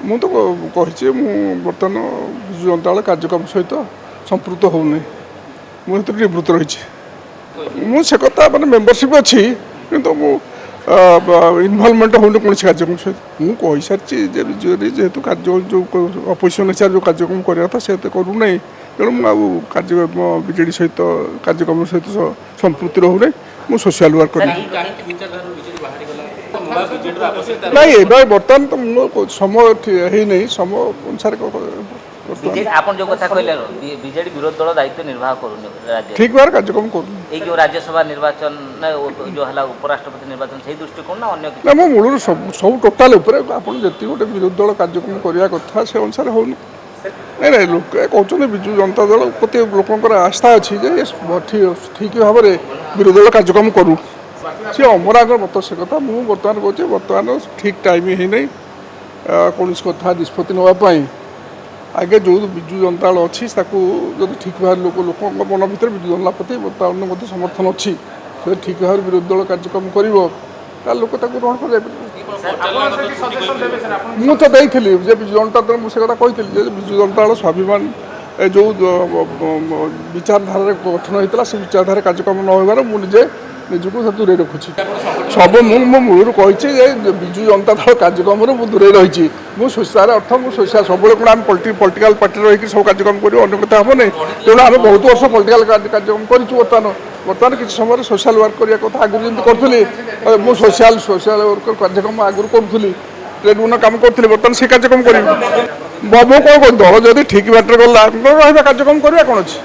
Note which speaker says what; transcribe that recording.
Speaker 1: ମୁଁ ତ କହିଛି ମୁଁ ବର୍ତ୍ତମାନ ବିଜୁ ଜନତା ଦଳ କାର୍ଯ୍ୟକ୍ରମ ସହିତ ସମ୍ପୃକ୍ତ ହେଉନି, ମୁଁ ସେଥିରେ ନିବୃତ୍ତ ରହିଛି। ମୁଁ ସେ କଥା ମାନେ ମେମ୍ବରସିପ୍ ଅଛି କିନ୍ତୁ ମୁଁ ଇନଭଲଭମେଣ୍ଟ ହେଉନି କୌଣସି କାର୍ଯ୍ୟକ୍ରମ ସହିତ। ମୁଁ କହିସାରିଛି ଯେ ବିଜେଡ଼ି ଯେହେତୁ କାର୍ଯ୍ୟ ଯେଉଁ ଅପୋଜିସନ୍ ହିସାବରେ ଯେଉଁ କାର୍ଯ୍ୟକ୍ରମ କରିବା କଥା ସେ ଏତେ କରୁନାହିଁ, ତେଣୁ ମୁଁ ଆଉ ବିଜେଡ଼ି ସହିତ କାର୍ଯ୍ୟକ୍ରମ ସହିତ ସମ୍ପୃକ୍ତି ରହୁନାହିଁ। ମୁଁ ସୋସିଆଲ ୱାର୍କ କরি ନାଇଁ ଏବେ ବର୍ତ୍ତମାନ ତ ମୁଁ ସମୟ ହେଇନାହିଁ, ସମୟ ଅନୁସାରେ
Speaker 2: ଆପଣ जो कथा कहले बीजेडी विरोधी दल दायित्व निर्वाह करूनी राज्य
Speaker 1: ठीक भाव कार्यक्रम करूँ
Speaker 2: ये जो राज्यसभा निर्वाचन जो है उपराष्ट्रपति निर्वाचन से दृष्टिकोण ना अन्य
Speaker 1: ना मो मूल सब टोटाल आप जी गोटे विरोधी दल कार्यक्रम करने कथा से अनुसार हो नहीं लोक कहते विजु जनता दल प्रति लोकर आस्था अच्छी ठीक भाव में विरोधी दल कार्यक्रम करूँ सी अमर आगर मत से कथा मुझे बर्तमान कहूँ बर्तमान ठीक टाइम ही नहीं कौन कथा निष्पत्ति नापी आगे जो विजु जनता दल अच्छी जब ठीक भाव लोक मन भर विजु जनता प्रति बर्तमान समर्थन अच्छी ठीक भाव विरोधी दल कार्यक्रम कर लोक ग्रहण कर मुझे देती विजु जनता दल मुझे कथा कही विजु जनता दल स्वाभिमान जो विचारधारा गठन होता से विचारधारा कार्यक्रम न होबार मुझे निजक दूरे रखुच्छी सब मो मूल कही विजु जनता दल कार्यक्रम दूरे रही सोसार अर्थ मुझा सब कौन आम पॉलिटिकल पार्टी रही सब कार्यक्रम कर अन्य कथा हम नहीं तेणु आम बहुत वर्ष पॉलिटिकल कार्यक्रम करूँ बर्तमान किसी समय सोशल वर्क करने कथा आगुरी जमी करी मुझे सोशल वर्क कार्यक्रम आगुरी करी ट्रेड यूनियन कम करी बर्तमान से कार्यक्रम करी कौन दल जब ठीक बाटर गला कार्यक्रम करवा कौन अच्छी।